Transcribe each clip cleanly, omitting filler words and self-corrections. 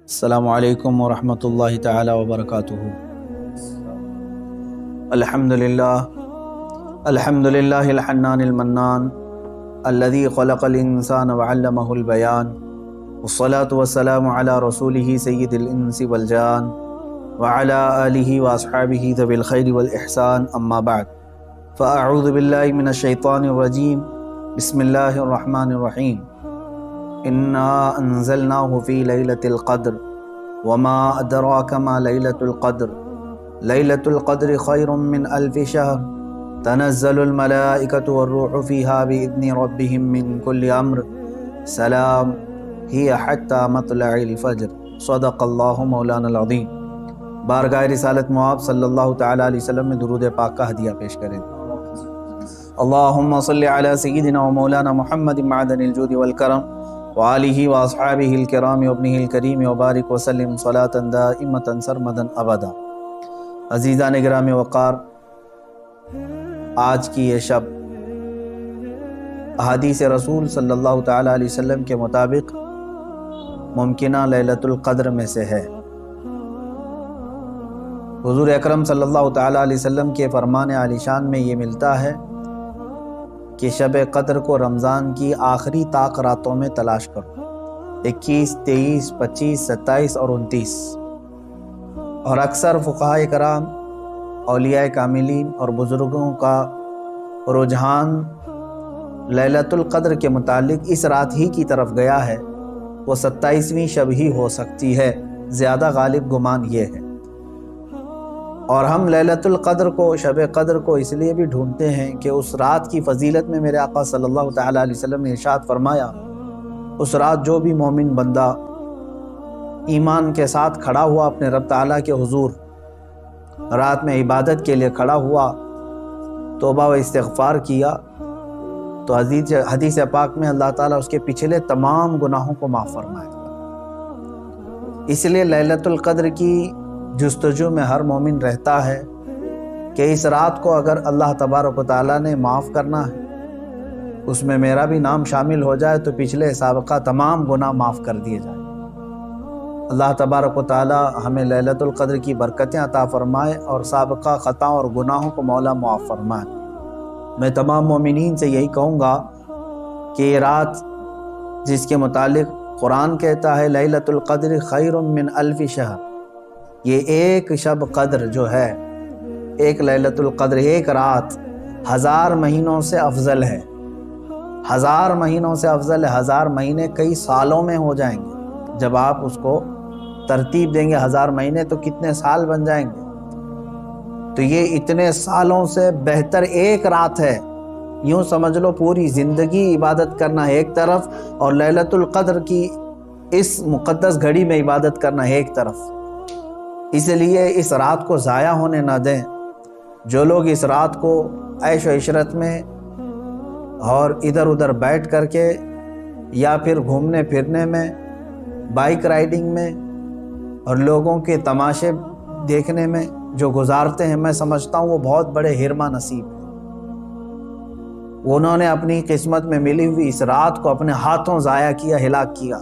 السلام علیکم ورحمۃ اللہ تعالی وبرکاتہ۔ الحمد للہ الحنان المنان الذي خلق الانسان وعلمه البیان، والصلاة والسلام علی رسولہ سید الانس والجان وعلی آلہ واصحابہ ذوی الخیر والاحسان، اما بعد فاعوذ باللہ من الشیطان الرجیم، بسم اللہ الرحمن الرحیم۔ انا انزلناه فی لیلۃ القدر وما ادراک ما لیلۃ القدر، لیلۃ القدر خیر من الف شہر، تنزل الملائکۃ والروح فیہا باذن ربہم من کل امر، سلام ہی حتی مطلع الفجر، صدق اللہ مولانا العظیم۔ بارگاہ رسالت مآب صلی اللہ تعالیٰ علیہ وسلم میں درود پاک کا ہدیہ پیش کریں۔ اللہم صلی علی سیدنا و مولانا محمد معدن الجود والکرم وآلہ واصحابہ الکرام وابنہ الکریم وبارک وسلم صلاۃ دائمۃ سرمدا ابدا۔ عزیزان گرامی وقار، آج کی یہ شب احادیث رسول صلی اللہ تعالیٰ علیہ وسلم کے مطابق ممکنہ لیلۃ القدر میں سے ہے۔ حضور اکرم صلی اللہ تعالیٰ علیہ وسلم کے فرمان عالی شان میں یہ ملتا ہے کہ شب قدر کو رمضان کی آخری طاق راتوں میں تلاش کرو، 21، 23، 25، 27 اور 29۔ اور اکثر فقہائے کرام، اولیاء کاملین اور بزرگوں کا رجحان لیلۃ القدر کے متعلق اس رات ہی کی طرف گیا ہے، وہ 27ویں شب ہی ہو سکتی ہے، زیادہ غالب گمان یہ ہے۔ اور ہم لیلۃ القدر کو، شب قدر کو اس لیے بھی ڈھونڈتے ہیں کہ اس رات کی فضیلت میں میرے آقا صلی اللہ تعالیٰ علیہ وسلم نے ارشاد فرمایا، اس رات جو بھی مومن بندہ ایمان کے ساتھ کھڑا ہوا اپنے رب تعالیٰ کے حضور، رات میں عبادت کے لیے کھڑا ہوا، توبہ و استغفار کیا، تو حدیث پاک میں اللہ تعالیٰ اس کے پچھلے تمام گناہوں کو معاف فرمائے گا۔ اس لیے لیلۃ القدر کی جستجو میں ہر مومن رہتا ہے کہ اس رات کو اگر اللہ تبارک و تعالیٰ نے معاف کرنا ہے، اس میں میرا بھی نام شامل ہو جائے تو پچھلے سابقہ تمام گناہ معاف کر دیے جائیں۔ اللہ تبارک و تعالیٰ ہمیں لیلۃ القدر کی برکتیں عطا فرمائے اور سابقہ خطاؤں اور گناہوں کو مولا معاف فرمائے۔ میں تمام مومنین سے یہی کہوں گا کہ یہ رات جس کے متعلق قرآن کہتا ہے لیلۃ القدر خیر من الف شہر، یہ ایک شب قدر جو ہے، ایک لیلۃ القدر، ایک رات 1000 مہینوں سے افضل ہے، 1000 مہینوں سے افضل ہے۔ 1000 مہینے کئی سالوں میں ہو جائیں گے، جب آپ اس کو ترتیب دیں گے 1000 مہینے تو کتنے سال بن جائیں گے، تو یہ اتنے سالوں سے بہتر ایک رات ہے۔ یوں سمجھ لو پوری زندگی عبادت کرنا ایک طرف اور لیلۃ القدر کی اس مقدس گھڑی میں عبادت کرنا ایک طرف، اس لیے اس رات کو ضائع ہونے نہ دیں۔ جو لوگ اس رات کو عیش و عشرت میں اور ادھر ادھر بیٹھ کر کے یا پھر گھومنے پھرنے میں، بائک رائڈنگ میں اور لوگوں کے تماشے دیکھنے میں جو گزارتے ہیں، میں سمجھتا ہوں وہ بہت بڑے حرمہ نصیب ہیں۔ انہوں نے اپنی قسمت میں ملی ہوئی اس رات کو اپنے ہاتھوں ضائع کیا، ہلاک کیا۔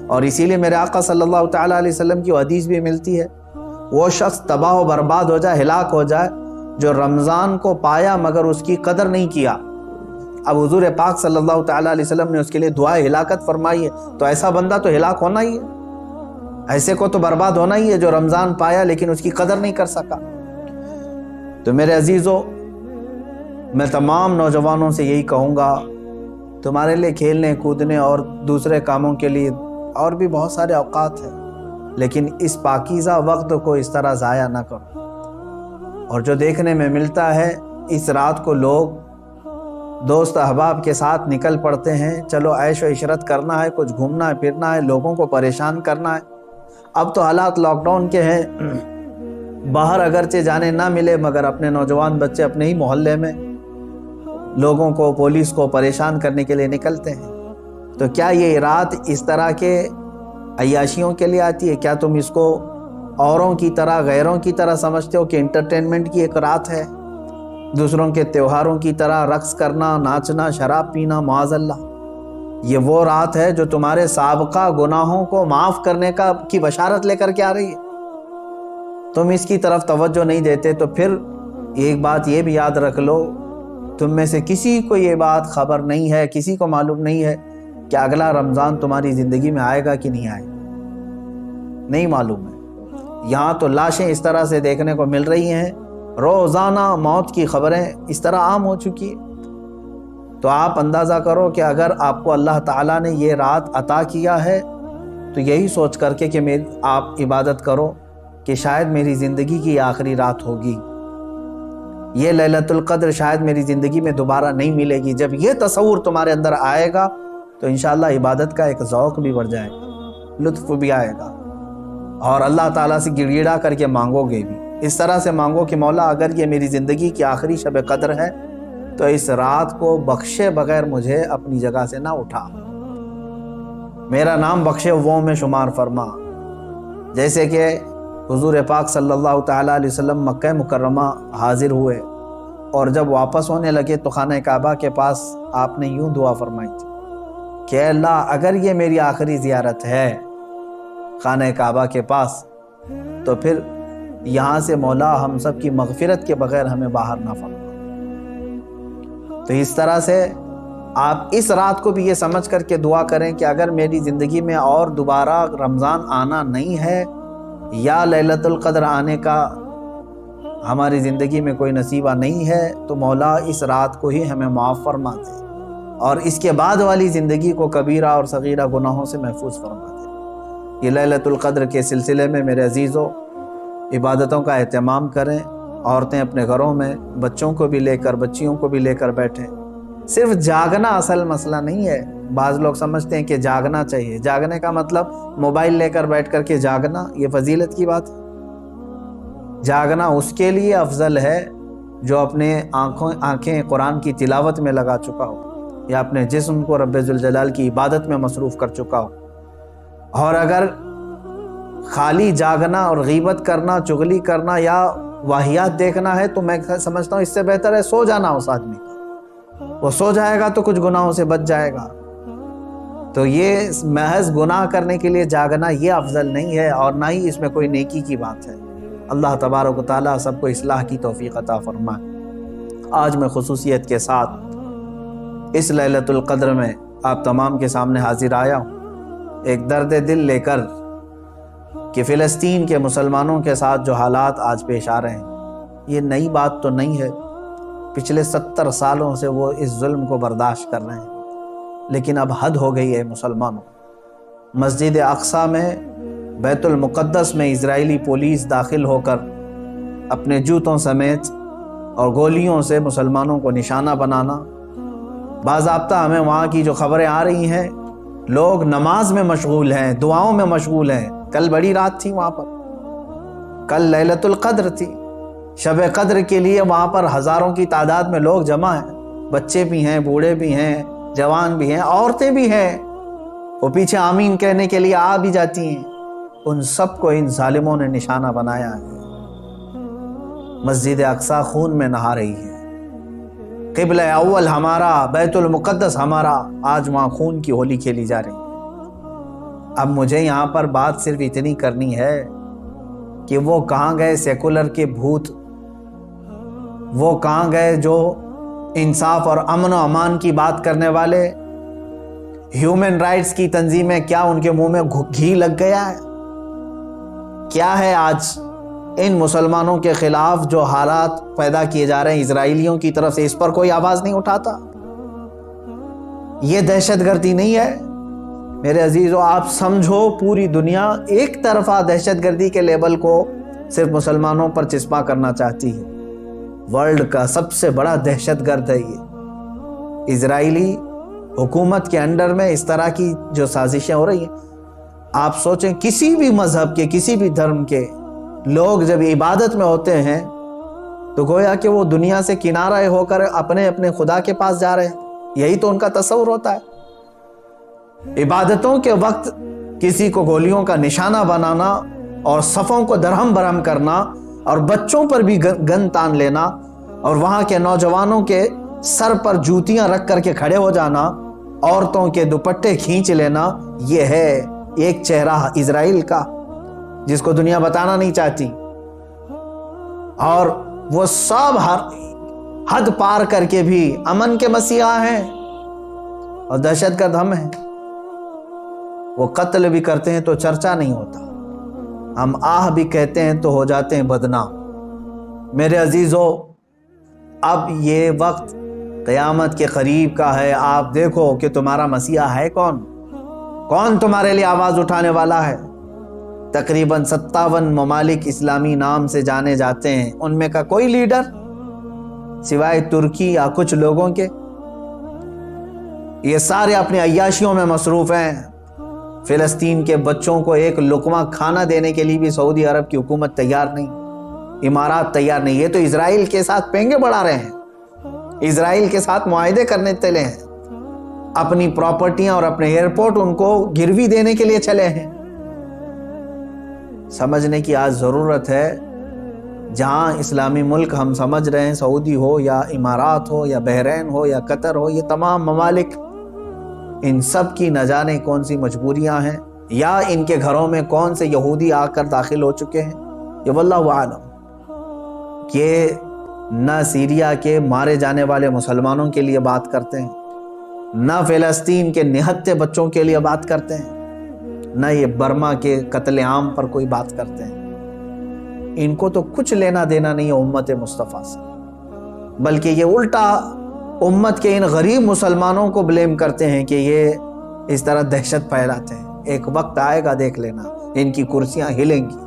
اور اسی لیے میرے آقا صلی اللہ تعالیٰ علیہ وسلم کی حدیث بھی ملتی ہے، وہ شخص تباہ و برباد ہو جائے، ہلاک ہو جائے جو رمضان کو پایا مگر اس کی قدر نہیں کیا۔ اب حضور پاک صلی اللہ تعالیٰ علیہ وسلم نے اس کے لیے دعائے ہلاکت فرمائی ہے، تو ایسا بندہ تو ہلاک ہونا ہی ہے، ایسے کو تو برباد ہونا ہی ہے جو رمضان پایا لیکن اس کی قدر نہیں کر سکا۔ تو میرے عزیزو، میں تمام نوجوانوں سے یہی کہوں گا، تمہارے لیے کھیلنے کودنے اور دوسرے کاموں کے لیے اور بھی بہت سارے اوقات ہیں، لیکن اس پاکیزہ وقت کو اس طرح ضائع نہ کرو۔ اور جو دیکھنے میں ملتا ہے، اس رات کو لوگ دوست احباب کے ساتھ نکل پڑتے ہیں، چلو عیش و عشرت کرنا ہے، کچھ گھومنا ہے پھرنا ہے، لوگوں کو پریشان کرنا ہے۔ اب تو حالات لاک ڈاؤن کے ہیں، باہر اگرچہ جانے نہ ملے مگر اپنے نوجوان بچے اپنے ہی محلے میں لوگوں کو، پولیس کو پریشان کرنے کے لیے نکلتے ہیں۔ تو کیا یہ رات اس طرح کے عیاشیوں کے لیے آتی ہے؟ کیا تم اس کو اوروں کی طرح، غیروں کی طرح سمجھتے ہو کہ انٹرٹینمنٹ کی ایک رات ہے، دوسروں کے تہواروں کی طرح رقص کرنا، ناچنا، شراب پینا، معاذ اللہ؟ یہ وہ رات ہے جو تمہارے سابقہ گناہوں کو معاف کرنے کی بشارت لے کر کے آ رہی ہے. تم اس کی طرف توجہ نہیں دیتے. تو پھر ایک بات یہ بھی یاد رکھ لو، تم میں سے کسی کو یہ بات خبر نہیں ہے، کسی کو معلوم نہیں ہے کہ اگلا رمضان تمہاری زندگی میں آئے گا کہ نہیں آئے گا. نہیں معلوم ہے. یہاں تو لاشیں اس طرح سے دیکھنے کو مل رہی ہیں، روزانہ موت کی خبریں اس طرح عام ہو چکی ہیں. تو آپ اندازہ کرو کہ اگر آپ کو اللہ تعالیٰ نے یہ رات عطا کیا ہے تو یہی سوچ کر کے کہ آپ عبادت کرو کہ شاید میری زندگی کی آخری رات ہوگی، یہ لیلۃ القدر شاید میری زندگی میں دوبارہ نہیں ملے گی. جب یہ تصور تمہارے اندر آئے گا تو انشاءاللہ عبادت کا ایک ذوق بھی بڑھ جائے گا، لطف بھی آئے گا، اور اللہ تعالیٰ سے گڑ گڑا کر کے مانگو گے بھی. اس طرح سے مانگو کہ مولا اگر یہ میری زندگی کی آخری شب قدر ہے تو اس رات کو بخشے بغیر مجھے اپنی جگہ سے نہ اٹھا، میرا نام بخشے وہ میں شمار فرما. جیسے کہ حضور پاک صلی اللہ تعالیٰ علیہ وسلم مکہ مکرمہ حاضر ہوئے اور جب واپس ہونے لگے تو خانہ کعبہ کے پاس آپ نے یوں دعا فرمائی تھی کہ اللہ اگر یہ میری آخری زیارت ہے خانہ کعبہ کے پاس تو پھر یہاں سے مولا ہم سب کی مغفرت کے بغیر ہمیں باہر نہ فرما. تو اس طرح سے آپ اس رات کو بھی یہ سمجھ کر کے دعا کریں کہ اگر میری زندگی میں اور دوبارہ رمضان آنا نہیں ہے یا لیلۃ القدر آنے کا ہماری زندگی میں کوئی نصیبہ نہیں ہے تو مولا اس رات کو ہی ہمیں معاف فرما دے اور اس کے بعد والی زندگی کو کبیرہ اور صغیرہ گناہوں سے محفوظ فرما دے. یہ لیلۃ القدر کے سلسلے میں میرے عزیزوں عبادتوں کا اہتمام کریں. عورتیں اپنے گھروں میں بچوں کو بھی لے کر بچیوں کو بھی لے کر بیٹھیں. صرف جاگنا اصل مسئلہ نہیں ہے. بعض لوگ سمجھتے ہیں کہ جاگنا چاہیے، جاگنے کا مطلب موبائل لے کر بیٹھ کر کے جاگنا، یہ فضیلت کی بات ہے. جاگنا اس کے لیے افضل ہے جو اپنے آنکھیں قرآن کی تلاوت میں لگا چکا ہو یا اپنے جسم کو رب ذوالجلال کی عبادت میں مصروف کر چکا ہو. اور اگر خالی جاگنا اور غیبت کرنا، چغلی کرنا یا واہیات دیکھنا ہے تو میں سمجھتا ہوں اس سے بہتر ہے سو جانا اس آدمی کا. وہ سو جائے گا تو کچھ گناہوں سے بچ جائے گا. تو یہ محض گناہ کرنے کے لیے جاگنا یہ افضل نہیں ہے اور نہ ہی اس میں کوئی نیکی کی بات ہے. اللہ تبارک و تعالیٰ سب کو اصلاح کی توفیق عطا فرمائے. آج میں خصوصیت کے ساتھ اس لیلۃ القدر میں آپ تمام کے سامنے حاضر آیا ہوں ایک درد دل لے کر کہ فلسطین کے مسلمانوں کے ساتھ جو حالات آج پیش آ رہے ہیں یہ نئی بات تو نہیں ہے. پچھلے 70 سالوں سے وہ اس ظلم کو برداشت کر رہے ہیں، لیکن اب حد ہو گئی ہے مسلمانوں. مسجد اقصیٰ میں بیت المقدس میں اسرائیلی پولیس داخل ہو کر اپنے جوتوں سمیت اور گولیوں سے مسلمانوں کو نشانہ بنانا. باضابطہ ہمیں وہاں کی جو خبریں آ رہی ہیں لوگ نماز میں مشغول ہیں، دعاؤں میں مشغول ہیں. کل بڑی رات تھی وہاں پر، کل لیلۃ القدر تھی. شب قدر کے لیے وہاں پر ہزاروں کی تعداد میں لوگ جمع ہیں، بچے بھی ہیں، بوڑھے بھی ہیں، جوان بھی ہیں، عورتیں بھی ہیں. وہ پیچھے آمین کہنے کے لیے آ بھی جاتی ہیں. ان سب کو ان ظالموں نے نشانہ بنایا ہے. مسجد اقصیٰ خون میں نہا رہی ہے. قبلہ اول ہمارا، بیت المقدس ہمارا، آج وہاں خون کی ہولی کھیلی جا رہی ہے. اب مجھے یہاں پر بات صرف اتنی کرنی ہے کہ وہ کہاں گئے سیکولر کے بھوت، وہ کہاں گئے جو انصاف اور امن و امان کی بات کرنے والے، ہیومن رائٹس کی تنظیمیں، کیا ان کے منہ میں گھی لگ گیا ہے؟ کیا ہے آج ان مسلمانوں کے خلاف جو حالات پیدا کیے جا رہے ہیں اسرائیلیوں کی طرف سے، اس پر کوئی آواز نہیں اٹھاتا؟ یہ دہشت گردی نہیں ہے میرے عزیزو. آپ سمجھو پوری دنیا ایک طرفہ دہشت گردی کے لیبل کو صرف مسلمانوں پر چسپاں کرنا چاہتی ہے. ورلڈ کا سب سے بڑا دہشت گرد ہے یہ اسرائیلی حکومت کے انڈر میں. اس طرح کی جو سازشیں ہو رہی ہیں، آپ سوچیں کسی بھی مذہب کے، کسی بھی دھرم کے لوگ جب عبادت میں ہوتے ہیں تو گویا کہ وہ دنیا سے کنارہ ہو کر اپنے اپنے خدا کے پاس جا رہے ہیں. یہی تو ان کا تصور ہوتا ہے. عبادتوں کے وقت کسی کو گولیوں کا نشانہ بنانا اور صفوں کو درہم برہم کرنا اور بچوں پر بھی گن تان لینا اور وہاں کے نوجوانوں کے سر پر جوتیاں رکھ کر کے کھڑے ہو جانا عورتوں کے دوپٹے کھینچ لینا، یہ ہے ایک چہرہ اسرائیل کا جس کو دنیا بتانا نہیں چاہتی، اور وہ سب ہر حد پار کر کے بھی امن کے مسیحا ہیں اور دہشت گرد ہم ہیں۔ وہ قتل بھی کرتے ہیں تو چرچا نہیں ہوتا، ہم آہ بھی کہتے ہیں تو ہو جاتے ہیں بدنام۔ میرے عزیزو، اب یہ وقت قیامت کے قریب کا ہے۔ آپ دیکھو کہ تمہارا مسیحا ہے کون تمہارے لیے آواز اٹھانے والا ہے۔ تقریباً 57 ممالک اسلامی نام سے جانے جاتے ہیں، ان میں کا کوئی لیڈر سوائے ترکی یا کچھ لوگوں کے؟ یہ سارے اپنی عیاشیوں میں مصروف ہیں۔ فلسطین کے بچوں کو ایک لقمہ کھانا دینے کے لیے بھی سعودی عرب کی حکومت تیار نہیں، امارات تیار نہیں۔ یہ تو اسرائیل کے ساتھ پینگے بڑھا رہے ہیں، اسرائیل کے ساتھ معاہدے کرنے چلے ہیں، اپنی پراپرٹیاں اور اپنے ایئرپورٹ ان کو گروی دینے کے لیے چلے ہیں۔ سمجھنے کی آج ضرورت ہے، جہاں اسلامی ملک ہم سمجھ رہے ہیں، سعودی ہو یا امارات ہو یا بحرین ہو یا قطر ہو، یہ تمام ممالک، ان سب کی نہ جانے کون سی مجبوریاں ہیں، یا ان کے گھروں میں کون سے یہودی آ کر داخل ہو چکے ہیں، یہ واللہ عالم۔ یہ نہ سیریا کے مارے جانے والے مسلمانوں کے لیے بات کرتے ہیں، نہ فلسطین کے نہتے بچوں کے لیے بات کرتے ہیں، نہ یہ برما کے قتل عام پر کوئی بات کرتے ہیں۔ ان کو تو کچھ لینا دینا نہیں ہے امت مصطفیٰ سے، بلکہ یہ الٹا امت کے ان غریب مسلمانوں کو بلیم کرتے ہیں کہ یہ اس طرح دہشت پھیلاتے ہیں۔ ایک وقت آئے گا، دیکھ لینا، ان کی کرسیاں ہلیں گی،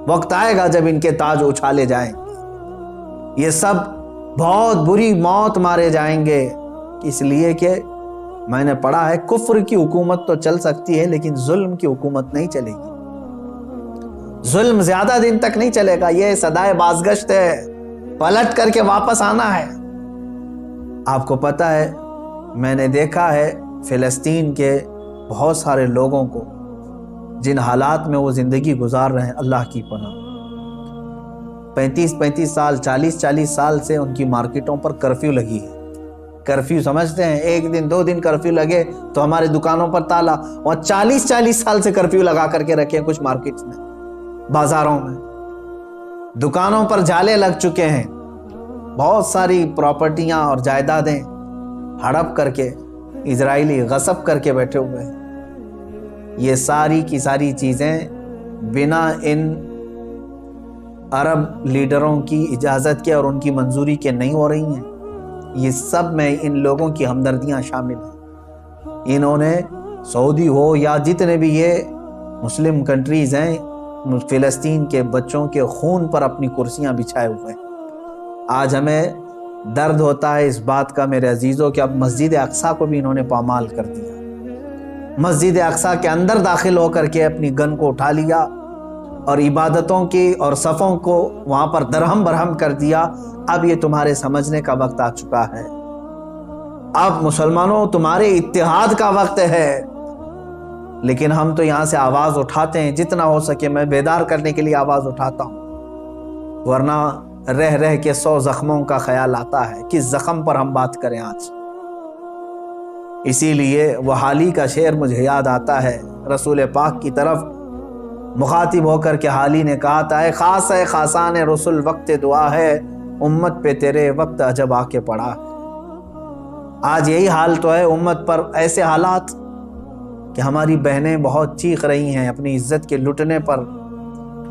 وقت آئے گا جب ان کے تاج اچھالے جائیں گے، یہ سب بہت بری موت مارے جائیں گے، اس لیے کہ میں نے پڑھا ہے کفر کی حکومت تو چل سکتی ہے لیکن ظلم کی حکومت نہیں چلے گی، ظلم زیادہ دن تک نہیں چلے گا، یہ صدائے بازگشت ہے، پلٹ کر کے واپس آنا ہے۔ آپ کو پتہ ہے، میں نے دیکھا ہے فلسطین کے بہت سارے لوگوں کو جن حالات میں وہ زندگی گزار رہے ہیں، اللہ کی پناہ، 35 سال 40 سال سے ان کی مارکیٹوں پر کرفیو لگی ہے۔ کرفیو سمجھتے ہیں، ایک دن 2 دن کرفیو لگے تو ہمارے دکانوں پر تالا، اور 40 سال سے کرفیو لگا کر کے رکھے ہیں کچھ مارکیٹس میں، بازاروں میں دکانوں پر جالے لگ چکے ہیں، بہت ساری پراپرٹیاں اور جائیدادیں ہڑپ کر کے اسرائیلی غصب کر کے بیٹھے ہوئے ہیں۔ یہ ساری کی ساری چیزیں بنا ان عرب لیڈروں کی اجازت کے اور ان کی منظوری کے نہیں ہو رہی ہیں۔ یہ سب میں ان لوگوں کی ہمدردیاں شامل ہیں۔ انہوں نے سعودی ہو یا جتنے بھی یہ مسلم کنٹریز ہیں، فلسطین کے بچوں کے خون پر اپنی کرسیاں بچھائے ہوئے ہیں۔ آج ہمیں درد ہوتا ہے اس بات کا میرے عزیزوں کہ اب مسجد اقصیٰ کو بھی انہوں نے پامال کر دیا، مسجد اقصیٰ کے اندر داخل ہو کر کے اپنی گن کو اٹھا لیا اور عبادتوں کی اور صفوں کو وہاں پر درہم برہم کر دیا۔ اب یہ تمہارے سمجھنے کا وقت آ چکا ہے، اب مسلمانوں تمہارے اتحاد کا وقت ہے، لیکن ہم تو یہاں سے آواز اٹھاتے ہیں، جتنا ہو سکے میں بیدار کرنے کے لیے آواز اٹھاتا ہوں، ورنہ رہ رہ کے 100 زخموں کا خیال آتا ہے، کس زخم پر ہم بات کریں آج۔ اسی لیے وہ حالی کا شعر مجھے یاد آتا ہے، رسول پاک کی طرف مخاطب ہو کر کے حالی نے کہا تھا، اے خاص ہے خاصان رسول وقت دعا ہے، امت پہ تیرے وقت عجب آ کے پڑا ہے۔ آج یہی حال تو ہے امت پر، ایسے حالات کہ ہماری بہنیں بہت چیخ رہی ہیں اپنی عزت کے لٹنے پر،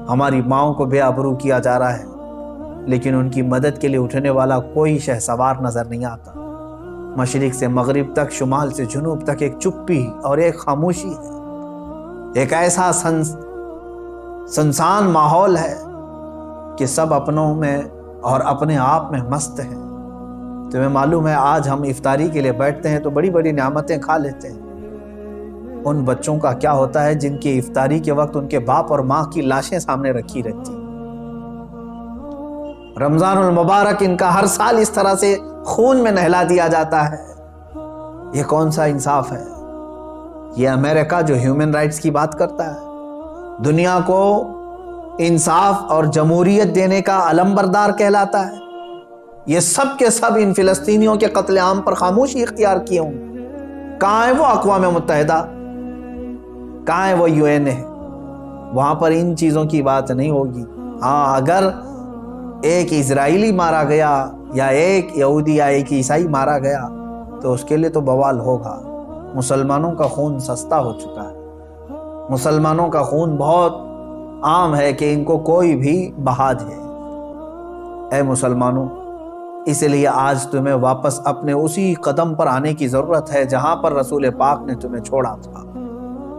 ہماری ماؤں کو بے آبرو کیا جا رہا ہے، لیکن ان کی مدد کے لیے اٹھنے والا کوئی شہسوار نظر نہیں آتا۔ مشرق سے مغرب تک، شمال سے جنوب تک ایک چپی اور ایک خاموشی ہے، ایک ایسا سنسان ماحول ہے کہ سب اپنوں میں اور اپنے آپ میں مست ہیں۔ تمہیں معلوم ہے آج ہم افطاری کے لیے بیٹھتے ہیں تو بڑی بڑی نعمتیں کھا لیتے ہیں، ان بچوں کا کیا ہوتا ہے جن کی افطاری کے وقت ان کے باپ اور ماں کی لاشیں سامنے رکھی رہتی ہیں۔ رمضان المبارک ان کا ہر سال اس طرح سے خون میں نہلا دیا جاتا ہے، یہ کون سا انصاف ہے؟ یہ امریکہ جو ہیومن رائٹس کی بات کرتا ہے، دنیا کو انصاف اور جمہوریت دینے کا علمبردار کہلاتا ہے، یہ سب کے سب ان فلسطینیوں کے قتل عام پر خاموشی اختیار کیے ہوں، کہاں ہے وہ اقوام متحدہ، کہاں ہے وہ UN ہے؟ وہاں پر ان چیزوں کی بات نہیں ہوگی۔ ہاں اگر ایک اسرائیلی مارا گیا یا ایک یہودی یا ایک عیسائی مارا گیا تو اس کے لیے تو بوال ہوگا۔ مسلمانوں کا خون سستا ہو چکا ہے، مسلمانوں کا خون بہت عام ہے کہ ان کو کوئی بھی بہا دے۔ اے مسلمانوں، اس لیے آج تمہیں واپس اپنے اسی قدم پر آنے کی ضرورت ہے جہاں پر رسول پاک نے تمہیں چھوڑا تھا۔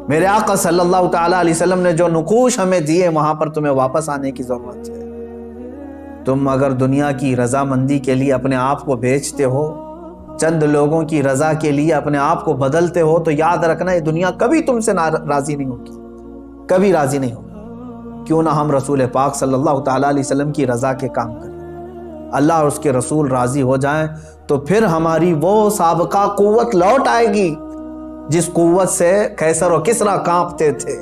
میرے آقا صلی اللہ تعالیٰ علیہ وسلم نے جو نقوش ہمیں دیے وہاں پر تمہیں واپس آنے کی ضرورت ہے۔ تم اگر دنیا کی رضامندی کے لیے اپنے آپ کو بیچتے ہو، چند لوگوں کی رضا کے لیے اپنے آپ کو بدلتے ہو، تو یاد رکھنا یہ دنیا کبھی تم سے راضی نہیں ہوگی، کبھی راضی نہیں ہوگی۔ کیوں نہ ہم رسول پاک صلی اللہ تعالیٰ علیہ وسلم کی رضا کے کام کریں، اللہ اور اس کے رسول راضی ہو جائیں، تو پھر ہماری وہ سابقہ قوت لوٹ آئے گی جس قوت سے قیصر و کسریٰ کانپتے تھے۔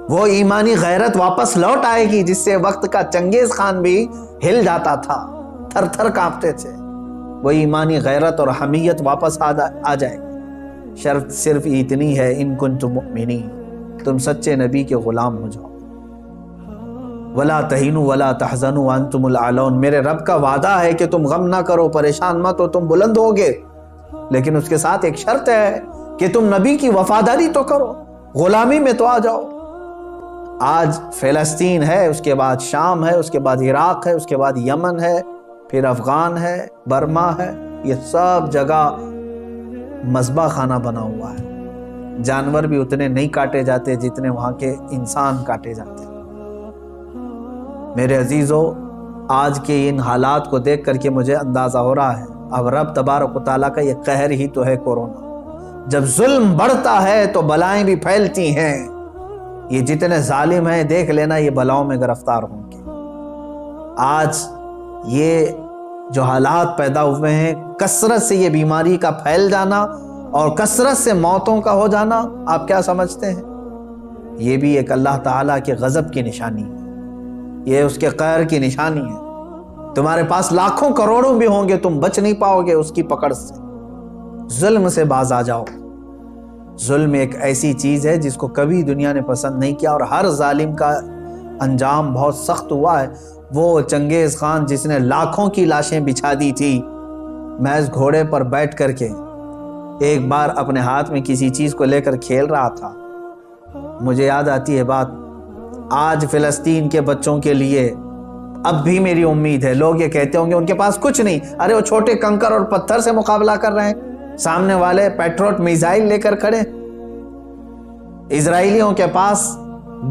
وہ ایمانی غیرت واپس لوٹ آئے گی جس سے وقت کا چنگیز خان بھی ہل جاتا تھا، تھر تھر کانپتے تھے۔ وہ ایمانی غیرت اور حمیت واپس آ جائے گی۔ شرط صرف اتنی ہے، ان کنتم مؤمنین، تم سچے نبی کے غلام ہو جاؤ۔ ولا تہینوا ولا تحزنوا وانتم الاعلون، میرے رب کا وعدہ ہے کہ تم غم نہ کرو، پریشان مت ہو، تم بلند ہوگے، لیکن اس کے ساتھ ایک شرط ہے کہ تم نبی کی وفاداری تو کرو، غلامی میں تو آ جاؤ۔ آج فلسطین ہے، اس کے بعد شام ہے، اس کے بعد عراق ہے، اس کے بعد یمن ہے، پھر افغان ہے، برما ہے، یہ سب جگہ مذبح خانہ بنا ہوا ہے۔ جانور بھی اتنے نہیں کاٹے جاتے جتنے وہاں کے انسان کاٹے جاتے ہیں۔ میرے عزیزو، آج کے ان حالات کو دیکھ کر کے مجھے اندازہ ہو رہا ہے اب رب تبارک و تعالیٰ کا یہ قہر ہی تو ہے کورونا۔ جب ظلم بڑھتا ہے تو بلائیں بھی پھیلتی ہیں۔ یہ جتنے ظالم ہیں دیکھ لینا یہ بلاؤں میں گرفتار ہوں گے۔ آج یہ جو حالات پیدا ہوئے ہیں، کثرت سے یہ بیماری کا پھیل جانا اور کثرت سے موتوں کا ہو جانا، آپ کیا سمجھتے ہیں؟ یہ بھی ایک اللہ تعالیٰ کے غضب کی نشانی ہے، یہ اس کے قہر کی نشانی ہے۔ تمہارے پاس لاکھوں کروڑوں بھی ہوں گے، تم بچ نہیں پاؤ گے اس کی پکڑ سے۔ ظلم سے باز آ جاؤ۔ ظلم ایک ایسی چیز ہے جس کو کبھی دنیا نے پسند نہیں کیا، اور ہر ظالم کا انجام بہت سخت ہوا ہے۔ وہ چنگیز خان جس نے لاکھوں کی لاشیں بچھا دی تھی، محض گھوڑے پر بیٹھ کر کے ایک بار اپنے ہاتھ میں کسی چیز کو لے کر کھیل رہا تھا۔ مجھے یاد آتی ہے بات، آج فلسطین کے بچوں کے لیے اب بھی میری امید ہے۔ لوگ یہ کہتے ہوں گے ان کے پاس کچھ نہیں، ارے وہ چھوٹے کنکر اور پتھر سے مقابلہ کر رہے ہیں، سامنے والے پیٹروٹ میزائل لے کر کھڑے۔ اسرائیلیوں کے پاس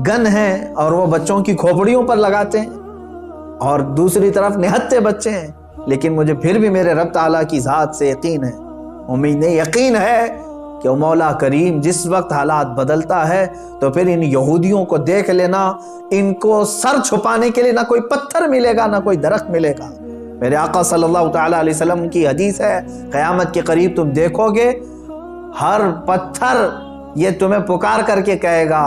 گن ہیں اور وہ بچوں کی کھوپڑیوں پر لگاتے ہیں، اور دوسری طرف نہتے بچے ہیں۔ لیکن مجھے پھر بھی میرے رب تعالیٰ کی ذات سے یقین ہے، امید نہیں، یقین ہے کہ مولا کریم جس وقت حالات بدلتا ہے تو پھر ان یہودیوں کو دیکھ لینا، ان کو سر چھپانے کے لیے نہ کوئی پتھر ملے گا نہ کوئی درخت ملے گا۔ میرے آقا صلی اللہ تعالیٰ علیہ وسلم کی حدیث ہے، قیامت کے قریب تم دیکھو گے ہر پتھر یہ تمہیں پکار کر کے کہے گا،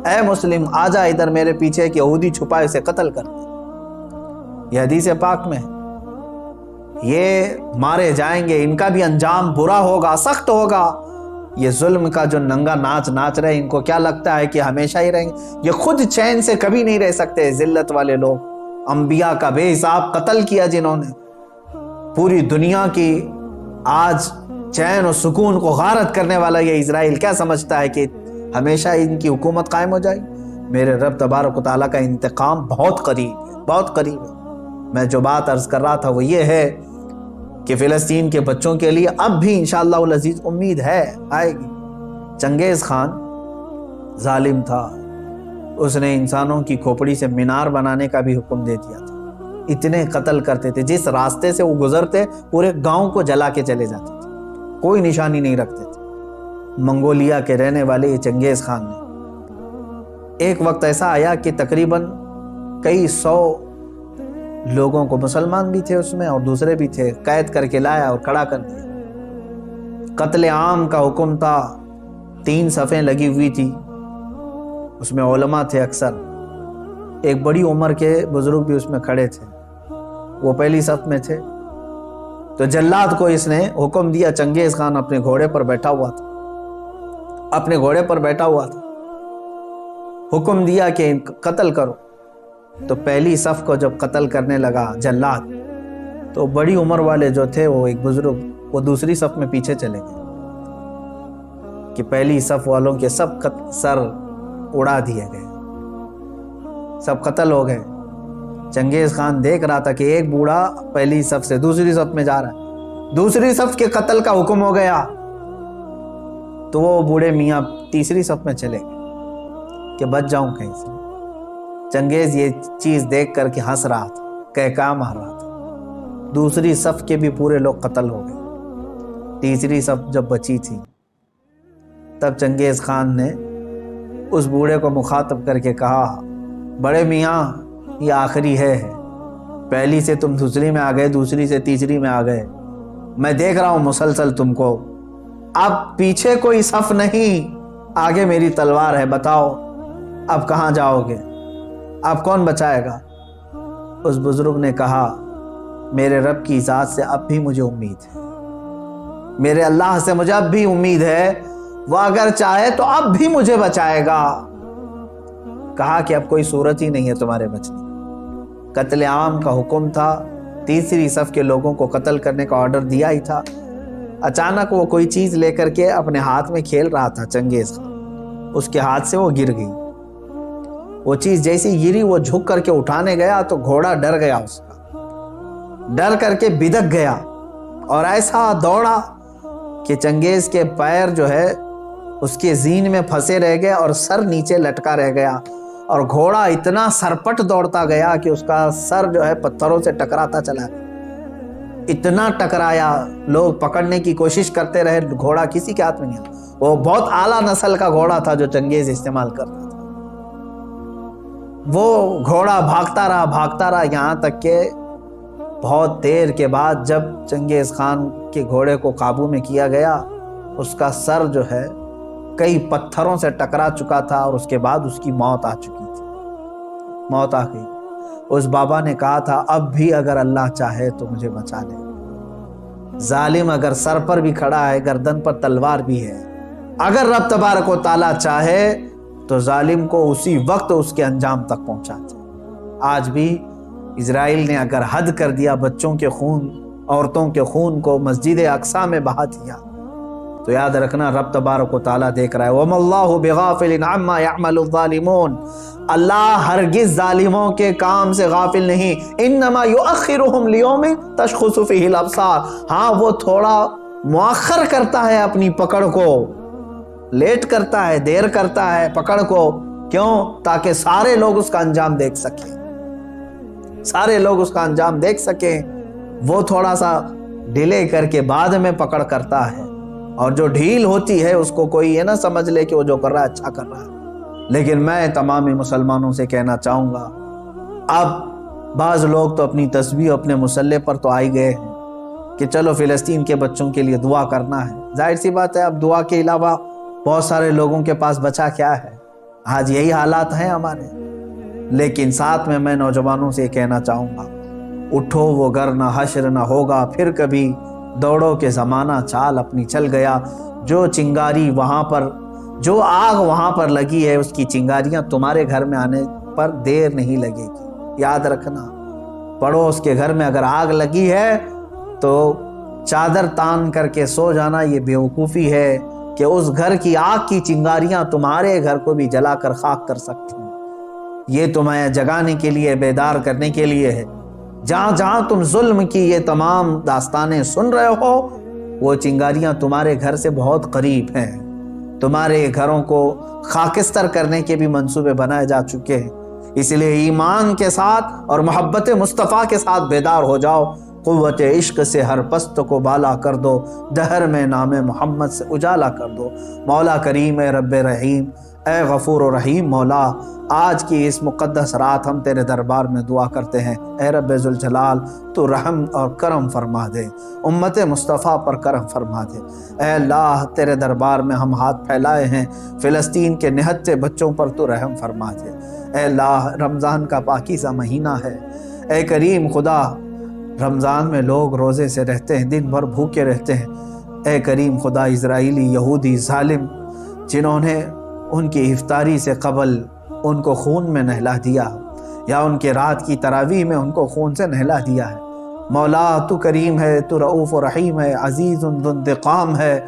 اے مسلم آ جا ادھر میرے پیچھے، ایک یہودی چھپا اسے قتل کر دے۔ یہ حدیث پاک میں یہ مارے جائیں گے، ان کا بھی انجام برا ہوگا، سخت ہوگا۔ یہ ظلم کا جو ننگا ناچ ناچ رہے، ان کو کیا لگتا ہے کہ ہمیشہ ہی رہیں گے؟ یہ خود چین سے کبھی نہیں رہ سکتے۔ ذلت والے لوگ، انبیاء کا بے حساب قتل کیا جنہوں نے، پوری دنیا کی آج چین و سکون کو غارت کرنے والا یہ اسرائیل کیا سمجھتا ہے کہ ہمیشہ ان کی حکومت قائم ہو جائے؟ میرے رب تبارک و تعالیٰ کا انتقام بہت قریب ہے، بہت قریب ہے۔ میں جو بات عرض کر رہا تھا وہ یہ ہے کہ فلسطین کے بچوں کے لیے اب بھی انشاءاللہ العزیز امید ہے، آئے گی۔ چنگیز خان ظالم تھا، اس نے انسانوں کی کھوپڑی سے مینار بنانے کا بھی حکم دے دیا تھا۔ اتنے قتل کرتے تھے، جس راستے سے وہ گزرتے پورے گاؤں کو جلا کے چلے جاتے تھے، کوئی نشانی نہیں رکھتے تھے۔ منگولیا کے رہنے والے یہ چنگیز خان نے ایک وقت ایسا آیا کہ تقریباً کئی 100 لوگوں کو، مسلمان بھی تھے اس میں اور دوسرے بھی تھے، قید کر کے لایا اور کھڑا کر دیا۔ قتل عام کا حکم تھا، 3 صفیں لگی ہوئی تھی، اس میں علماء تھے اکثر، ایک بڑی عمر کے بزرگ بھی اس میں کھڑے تھے۔ وہ پہلی صف میں تھے، تو جلاد کو اس نے حکم دیا، چنگیز خان اپنے گھوڑے پر بیٹھا ہوا تھا، حکم دیا کہ قتل کرو۔ تو پہلی صف کو جب قتل کرنے لگا جلاد، تو بڑی عمر والے جو تھے وہ ایک بزرگ، وہ دوسری صف میں پیچھے چلے گئے کہ پہلی صف والوں کے سب سر اڑا دیے گئے، سب قتل ہو گئے۔ چنگیز خان دیکھ رہا تھا کہ ایک بوڑھا پہلی صف سے دوسری صف میں جا رہا ہے، دوسری صف کے قتل کا حکم ہو گیا، تو وہ بوڑھے میاں تیسری صف میں چلے گئے کہ بچ جاؤں کہیں سے۔ چنگیز یہ چیز دیکھ کر کے ہنس رہا تھا، کہکا مار رہا تھا، دوسری صف کے بھی پورے لوگ قتل ہو گئے، تیسری صف جب بچی تھی تب چنگیز خان نے اس بوڑھے کو مخاطب کر کے کہا، بڑے میاں یہ آخری ہے، پہلی سے تم دوسری میں آ گئے، دوسری سے تیسری میں آ گئے، میں دیکھ رہا ہوں مسلسل تم کو، اب پیچھے کوئی صف نہیں، آگے میری تلوار ہے، بتاؤ اب کہاں جاؤ گے، اب کون بچائے گا؟ اس بزرگ نے کہا، میرے رب کی ذات سے اب بھی مجھے امید ہے، میرے اللہ سے مجھے اب بھی امید ہے، وہ اگر چاہے تو اب بھی مجھے بچائے گا۔ کہا کہ اب کوئی صورت ہی نہیں ہے تمہارے بچنے، قتل عام کا حکم تھا، تیسری صف کے لوگوں کو قتل کرنے کا آرڈر دیا ہی تھا، اچانک وہ کوئی چیز لے کر کے اپنے ہاتھ میں کھیل رہا تھا چنگیز خان، اس کے ہاتھ سے وہ گر گئی، وہ چیز جیسی گری وہ جھک کر کے اٹھانے گیا تو گھوڑا ڈر گیا، اس کا ڈر کر کے بدک گیا اور ایسا دوڑا کہ چنگیز کے پیر جو ہے اس کے زین میں پھنسے رہ گئے اور سر نیچے لٹکا رہ گیا، اور گھوڑا اتنا سرپٹ دوڑتا گیا کہ اس کا سر جو ہے پتھروں سے ٹکراتا چلا، اتنا ٹکرایا، لوگ پکڑنے کی کوشش کرتے رہے، گھوڑا کسی کے ہاتھ میں نہیں آیا، وہ بہت اعلیٰ نسل کا گھوڑا تھا جو چنگیز استعمال کرتا تھا۔ وہ گھوڑا بھاگتا رہا یہاں تک کہ بہت دیر کے بعد جب چنگیز خان کے گھوڑے کو قابو میں کیا گیا، اس کا سر جو ہے کئی پتھروں سے ٹکرا چکا تھا اور اس کے بعد اس کی موت آ چکی تھی، موت آ گئی۔ اس بابا نے کہا تھا، اب بھی اگر اللہ چاہے تو مجھے بچا لے، ظالم اگر سر پر بھی کھڑا ہے، گردن پر تلوار بھی ہے، اگر رب تبارک و تعالیٰ چاہے تو ظالم کو اسی وقت اس کے انجام تک پہنچاتے۔ آج بھی اسرائیل نے اگر حد کر دیا، بچوں کے خون، عورتوں کے خون کو مسجد اقصی میں بہا دیا، تو یاد رکھنا رب تبارک و تعالیٰ دیکھ رہا ہے۔ وَمَا اللَّهُ بِغَافِلٍ عَمَّا يَعْمَلُ الظَّالِمُونَ، اللہ ہرگز ظالموں کے کام سے غافل نہیں، انما یؤخرہم لیوم تشخص فیہ الابصار، ہاں وہ تھوڑا مؤخر کرتا ہے اپنی پکڑ کو، لیٹ کرتا ہے، دیر کرتا ہے پکڑ کو، کیوں؟ تاکہ سارے لوگ اس کا انجام دیکھ سکیں، سارے لوگ اس کا انجام دیکھ سکیں، وہ تھوڑا سا ڈیلے کر کے بعد میں پکڑ کرتا ہے، اور جو ڈھیل ہوتی ہے اس کو کوئی یہ نہ سمجھ لے کہ وہ جو کر رہا ہے اچھا کر رہا ہے۔ لیکن میں تمام مسلمانوں سے کہنا چاہوں گا، اب بعض لوگ تو اپنی تسبیح اپنے مسلح پر تو آئی گئے ہیں کہ چلو فلسطین کے بچوں کے لیے دعا کرنا ہے، ظاہر سی بات ہے اب دعا کے علاوہ بہت سارے لوگوں کے پاس بچا کیا ہے، آج یہی حالات ہیں ہمارے۔ لیکن ساتھ میں نوجوانوں سے کہنا چاہوں گا، اٹھو وہ گر نہ حشر نہ ہوگا پھر کبھی، دوڑو کے زمانہ چال اپنی چل گیا، جو چنگاری وہاں پر، جو آگ وہاں پر لگی ہے اس کی چنگاریاں تمہارے گھر میں آنے پر دیر نہیں لگے گی، یاد رکھنا۔ پڑوس کے گھر میں اگر آگ لگی ہے تو چادر تان کر کے سو جانا یہ بیوقوفی ہے کہ اس گھر کی آگ کی چنگاریاں تمہارے گھر کو بھی جلا کر خاک کر سکتی ہیں۔ یہ تمہیں جگانے کے لیے، بیدار کرنے کے لیے ہے۔ جہاں جہاں تم ظلم کی یہ تمام داستانیں سن رہے ہو، وہ چنگاریاں تمہارے گھر سے بہت قریب ہیں، تمہارے گھروں کو خاکستر کرنے کے بھی منصوبے بنائے جا چکے ہیں۔ اس لیے ایمان کے ساتھ اور محبت مصطفیٰ کے ساتھ بیدار ہو جاؤ، قوت عشق سے ہر پست کو بالا کر دو، دہر میں نام محمد سے اجالا کر دو۔ مولا کریم اے رب رحیم، اے غفور و رحیم مولا، آج کی اس مقدس رات ہم تیرے دربار میں دعا کرتے ہیں، اے رب ذوالجلال تو رحم اور کرم فرما دے، امت مصطفیٰ پر کرم فرما دے۔ اے اللہ تیرے دربار میں ہم ہاتھ پھیلائے ہیں، فلسطین کے نہتے بچوں پر تو رحم فرما دے۔ اے اللہ رمضان کا پاکیزہ مہینہ ہے، اے کریم خدا رمضان میں لوگ روزے سے رہتے ہیں، دن بھر بھوکے رہتے ہیں۔ اے کریم خدا، اسرائیلی یہودی ظالم جنہوں نے ان کی افطاری سے قبل ان کو خون میں نہلا دیا یا ان کے رات کی تراویح میں ان کو خون سے نہلا دیا ہے، مولا تو کریم ہے، تو رؤوف و رحیم ہے، عزیز ذو انتقام ہے،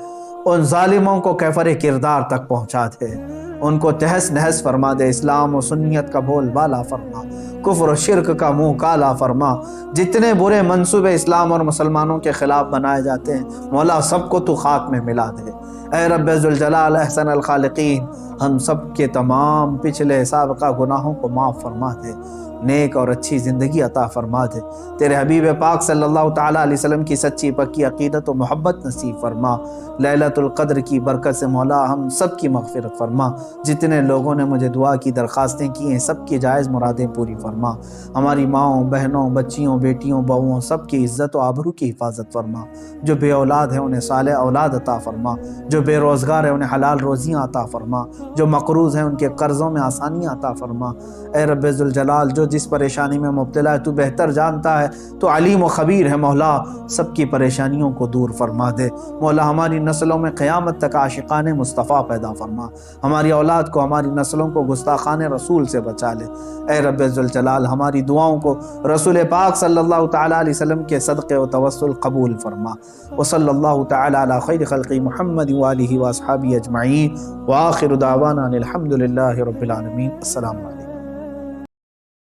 ان ظالموں کو کیفر کردار تک پہنچا دے، ان کو تہس نہس فرما دے، اسلام و سنیت کا بول بالا فرما، کفر و شرک کا منہ کالا فرما، جتنے برے منصوبے اسلام اور مسلمانوں کے خلاف بنائے جاتے ہیں مولا سب کو تو خاک میں ملا دے۔ اے رب ذوالجلال احسن الخالقین، ہم سب کے تمام پچھلے سابقہ گناہوں کو معاف فرما دے، نیک اور اچھی زندگی عطا فرما دے، تیرے حبیب پاک صلی اللہ تعالیٰ علیہ وسلم کی سچی پکی عقیدت و محبت نصیب فرما، لیلۃ القدر کی برکت سے مولا ہم سب کی مغفرت فرما، جتنے لوگوں نے مجھے دعا کی درخواستیں کی ہیں سب کی جائز مرادیں پوری فرما، ہماری ماؤں بہنوں بچیوں بیٹیوں بہوؤں سب کی عزت و آبرو کی حفاظت فرما، جو بے اولاد ہیں انہیں صالح اولاد عطا فرما، جو بے روزگار ہیں انہیں حلال روزیاں عطا فرما، جو مقروض ہیں ان کے قرضوں میں آسانیاں عطا فرما۔ اے رب ذوالجلال، جو جس پریشانی میں مبتلا ہے تو بہتر جانتا ہے، تو علیم و خبیر ہے، مولا سب کی پریشانیوں کو دور فرما دے، مولا ہماری نسلوں میں قیامت تک عاشقان مصطفیٰ پیدا فرما، ہماری اولاد کو ہماری نسلوں کو گستاخان رسول سے بچا لے۔ اے رب ذوالجلال، ہماری دعاؤں کو رسول پاک صلی اللہ تعالیٰ علیہ وسلم کے صدقے و توسل قبول فرما، وصلی اللہ تعالیٰ علی خیر خلق محمد وآلہ واصحابہ اجمعین، وآخر دعوانا الحمد للہ رب العالمین۔ السلام علیکم۔